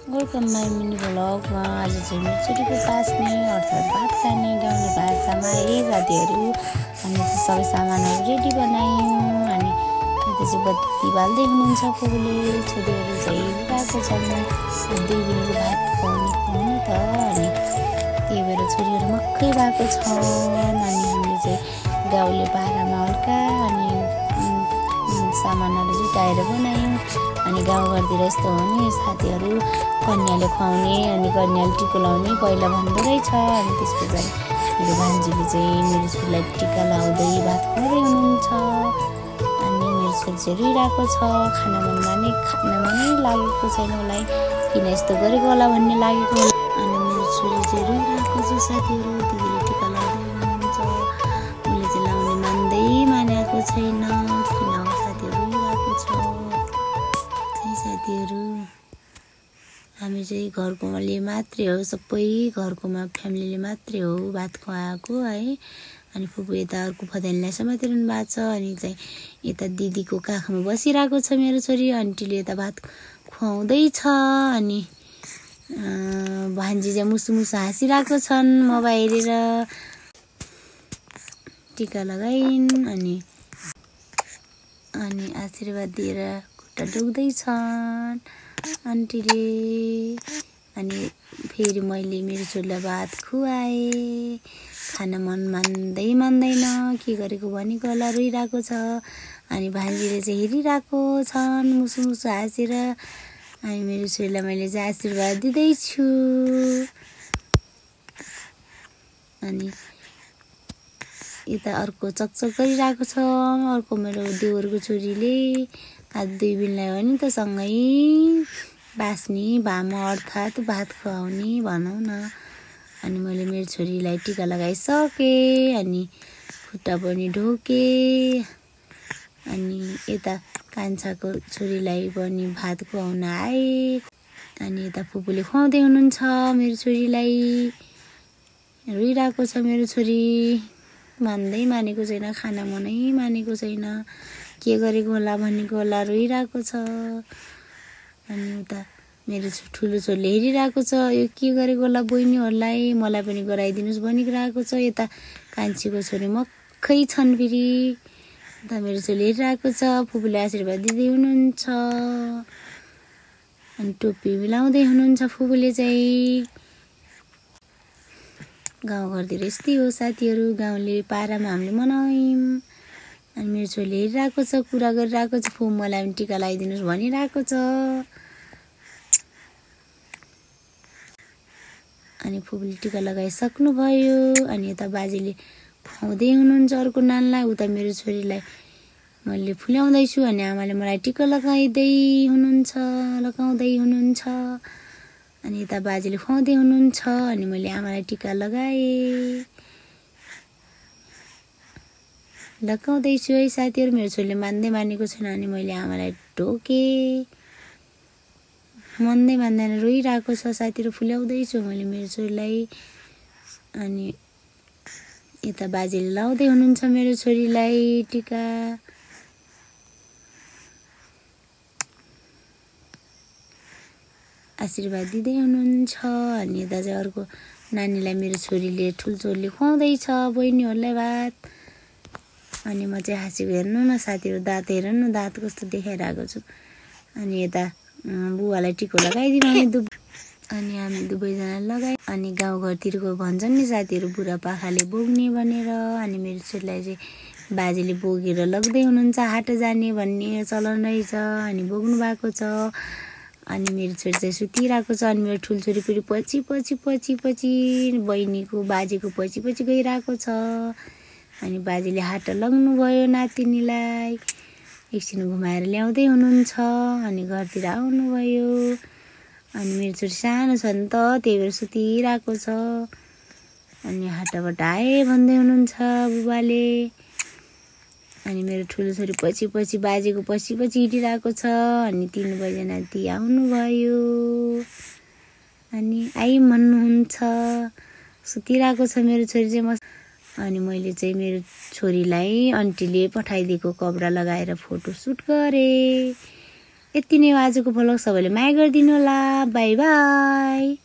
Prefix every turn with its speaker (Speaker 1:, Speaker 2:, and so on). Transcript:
Speaker 1: Welcome my mini भ्लगमा। आज चाहिँ मेरो छोरीको बास्ने अर्थात् भात खाने गाउँले भाषामा साथीहरू हामी चाहिँ सबै सामानहरू रेडी बनायौँ। अनि यता चाहिँ बत्ती बाल्दै हुनुहुन्छ फुपूले। छोरीहरू चाहिँ गएको छन् 2 दिनको भात खुवाउने त। अनि त्यही भएर छोरीहरू मक्कै भएको छन्। अनि हामीले चाहिँ गाउँले पारामा हल्का अनि सामानहरू जुटाएर बनायौँ। अनि गाउँघरतिर यस्तो हो नि, साथीहरू कन्याले खुवाउने अनि कन्याले टिको लाउने पहिला भन्दो रहेछ। अनि त्यस पछाडि मेरो भान्जीले चाहिँ मेरो छोरीलाई टिका लाउँदै भात खुवाउँदै हुनुहुन्छ। अनि मेरो छोरी चाहिँ रुइरहेको छ। खान मनै लागेको छैन उसलाई, किन यस्तो गरेको होला भन्ने लागेको होला। अनि मेरो छोरी चाहिँ रुइरहेको छ साथीहरू। दिदीले टिका लाउँदै हुनुहुन्छ। उसले चाहिँ लाउने मानेको छैन, किन हो साथीहरू रुइरहेको छ। साथीहरू हामी चाहिँ घरकोले मात्रै हो, सबै घरकोमा फ्यामिलीले मात्रै हो भात खुवाएको है। अनि फुपू यता अर्को फदेनलाई समातिरहनु भएको छ। अनि चाहिँ यता दिदीको काखमा बसिरहेको छ मेरो छोरी। आन्टीले यता भात खुवाउँदैछ। अनि भान्जी चाहिँ मुसु हाँसिरहेको छन् मोबाइल हेरेर। टिका लगाइन् अनि आशीर्वाद दिएर खुट्टा दुख्दैछन् आन्टीले। अनि फेरि मैले मेरो छोरीलाई भात खुवाएँ। खान मन मान्दैन, के गरेको भनेको होला, रुइरहेको छ। अनि भान्जीले चाहिँ हेरिरहेको छन् मुसु हाँसेर। अनि मेरो छोरीलाई मैले चाहिँ आशीर्वाद दिँदैछु। अनि यता अर्को चकचक गरिरहेको छ अर्को मेरो देवरको छोरीले। आज 2 दिनलाई हो नि त सँगै बास्ने भामा अर्थात् भात खुवाउने भनौँ न। अनि मैले मेरो छोरीलाई टिका लगाइसकेँ। अनि खुट्टा पनि ढोकेँ। अनि यता कान्छाको छोरीलाई पनि भात खुवाउन आएँ। अनि यता फुपूले खुवाउँदै हुनुहुन्छ मेरो छोरीलाई। रुइरहेको छ मेरो छोरी, मानेको छैन, खाना मनै मानेको छैन, के गरेको होला भनेको होला, रुइरहेको छ। अनि उता मेरो ठुलो छोरीले हेरिरहेको छ, यो के गरेको होला बहिनीहरूलाई, मलाई पनि गराइदिनुहोस् भनिरहेको छ। यता कान्छीको छोरी मक्खै छन् फेरि। उता मेरो छोरीले हेरिरहेको छ। फुपूले आशीर्वाद दिँदै हुनुहुन्छ। अनि टोपी मिलाउँदै हुनुहुन्छ फुपूले चाहिँ। गाउँघरतिर यस्तै हो साथीहरू, गाउँले पारामा हामीले मनायौँ। अनि मेरो छोरीले हेरिरहेको छ, कुरा गरिरहेको छ, फुपू मलाई पनि टिका लगाइदिनुहोस् भनिरहेको छ। अनि फुपूले टिका लगाइसक्नुभयो। अनि यता बाजेले खुवाउँदै हुनुहुन्छ अर्को नानीलाई। उता मेरो छोरीलाई मैले फुल्याउँदैछु। अनि आमाले मलाई टिका लगाउँदै हुनुहुन्छ। अनि यता बाजेले खुवाउँदै हुनुहुन्छ। अनि मैले आमालाई टिका लगाउँदैछु है साथीहरू। मेरो छोरीले मानेको छैन। अनि मैले आमालाई ढोकेँ। मान्दैन, रोइरहेको छ साथीहरू। फुल्याउँदैछु मैले मेरो छोरीलाई। अनि यता बाजेले लाउँदै हुनुहुन्छ मेरो छोरीलाई टिका। आशीर्वाद दिँदै हुनुहुन्छ। अनि यता चाहिँ अर्को नानीलाई मेरो छोरीले ठुलो छोरीले खुवाउँदैछ बहिनीहरूलाई भात। अनि म चाहिँ हाँसेको हेर्नु न साथीहरू, दाँत हेर्नु न, दाँत कस्तो देखाइरहेको छु। अनि यता बुवालाई टिको लगाइदिनु अनि हामी दुवैजना लगाए। अनि गाउँघरतिरको भन्छन् नि साथीहरू, बुढापाकाले बोक्ने भनेर। अनि मेरो छोरीलाई चाहिँ बाजेले बोकेर लग्दै हुनुहुन्छ, हाट जाने भन्ने चलन रहेछ। अनि बोक्नु भएको छ। अनि मेरो छोरी चाहिँ सुतिरहेको छ। अनि मेरो ठुलो छोरी फेरि पछि बहिनीको बाजेको पछि गइरहेको छ। अनि बाजेले हाट लग्नुभयो नातिनीलाई, एकछिन घुमाएर ल्याउँदै हुनुहुन्छ। अनि घरतिर आउनुभयो। अनि मेरो छोरी सानो छ नि त, त्यही भएर सुतिरहेको छ। अनि हाटबाट आए भन्दै हुनुहुन्छ बुबाले। अनि मेरो ठुलो छोरी पछि बाजेको पछि हिँडिरहेको छ। अनि 3 बजेना ती आउनुभयो। अनि आइ भन्नुहुन्छ। सुतिरहेको छ मेरो छोरी चाहिँ। अनि मैले चाहिँ मेरो छोरीलाई आन्टीले पठाइदिएको कपडा लगाएर फोटो सुट गरेँ। यति नै हो आजको भ्लग। सबैले माया गरिदिनु होला। By by.